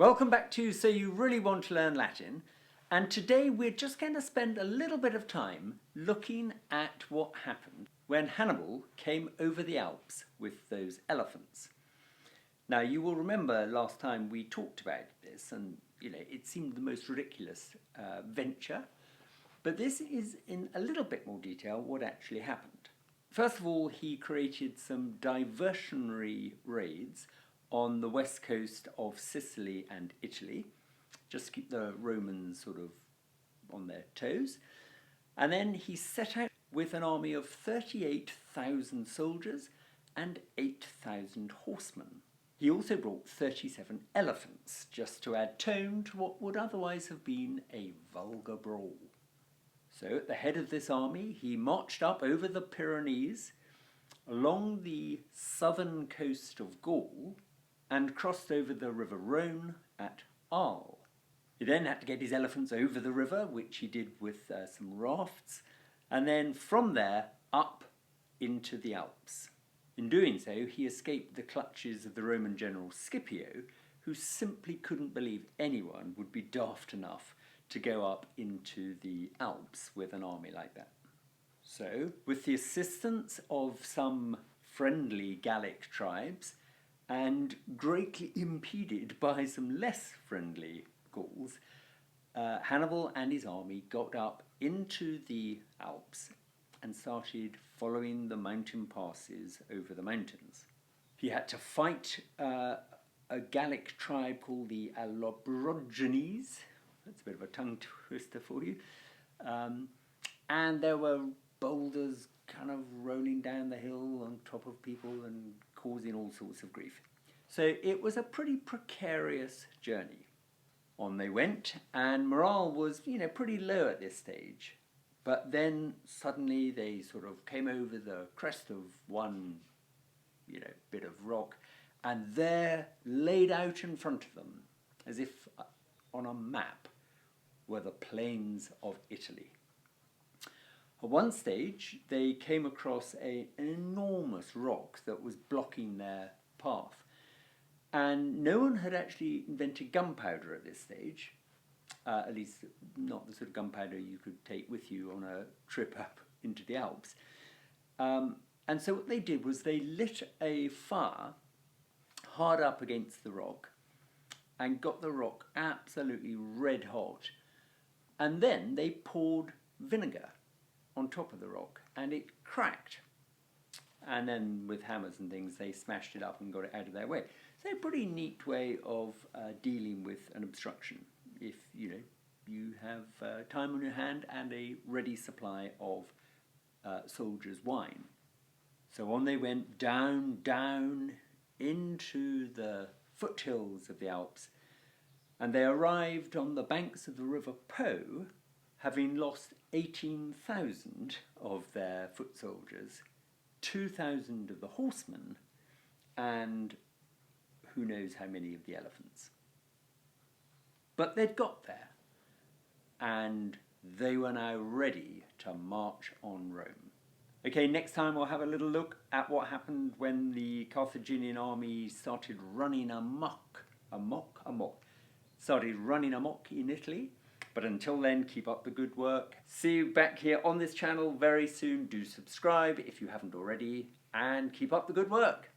Welcome back to So You Really Want to Learn Latin, and today we're just going to spend a little bit of time looking at what happened when Hannibal came over the Alps with those elephants. Now you will remember last time we talked about this and it seemed the most ridiculous venture, but this is in a little bit more detail what actually happened. First of all, he created some diversionary raids on the west coast of Sicily and Italy, just to keep the Romans sort of on their toes. And then he set out with an army of 38,000 soldiers and 8,000 horsemen. He also brought 37 elephants, just to add tone to what would otherwise have been a vulgar brawl. So at the head of this army, he marched up over the Pyrenees, along the southern coast of Gaul, and crossed over the River Rhone at Arles. He then had to get his elephants over the river, which he did with some rafts, and then from there up into the Alps. In doing so, he escaped the clutches of the Roman general Scipio, who simply couldn't believe anyone would be daft enough to go up into the Alps with an army like that. So, with the assistance of some friendly Gallic tribes, and greatly impeded by some less friendly Gauls, Hannibal and his army got up into the Alps and started following the mountain passes over the mountains. He had to fight a Gallic tribe called the Allobrogenes. That's a bit of a tongue twister for you. And there were boulders kind of rolling down the hill on top of people and causing all sorts of grief. So it was a pretty precarious journey. On they went, and morale was, pretty low at this stage. But then suddenly they sort of came over the crest of one, bit of rock, and there, laid out in front of them, as if on a map, were the plains of Italy. At one stage, they came across an enormous rock that was blocking their path. And no one had actually invented gunpowder at this stage, at least not the sort of gunpowder you could take with you on a trip up into the Alps. And so what they did was they lit a fire hard up against the rock and got the rock absolutely red hot. And then they poured vinegar on top of the rock and it cracked. And then with hammers and things they smashed it up and got it out of their way. So a pretty neat way of dealing with an obstruction if you have time on your hand and a ready supply of soldiers' wine. So on they went down into the foothills of the Alps, and they arrived on the banks of the River Po, having lost 18,000 of their foot soldiers, 2,000 of the horsemen, and who knows how many of the elephants. But they'd got there, and they were now ready to march on Rome. Okay, next time we'll have a little look at what happened when the Carthaginian army started running amok in Italy. But until then, keep up the good work. See you back here on this channel very soon. Do subscribe if you haven't already, and keep up the good work.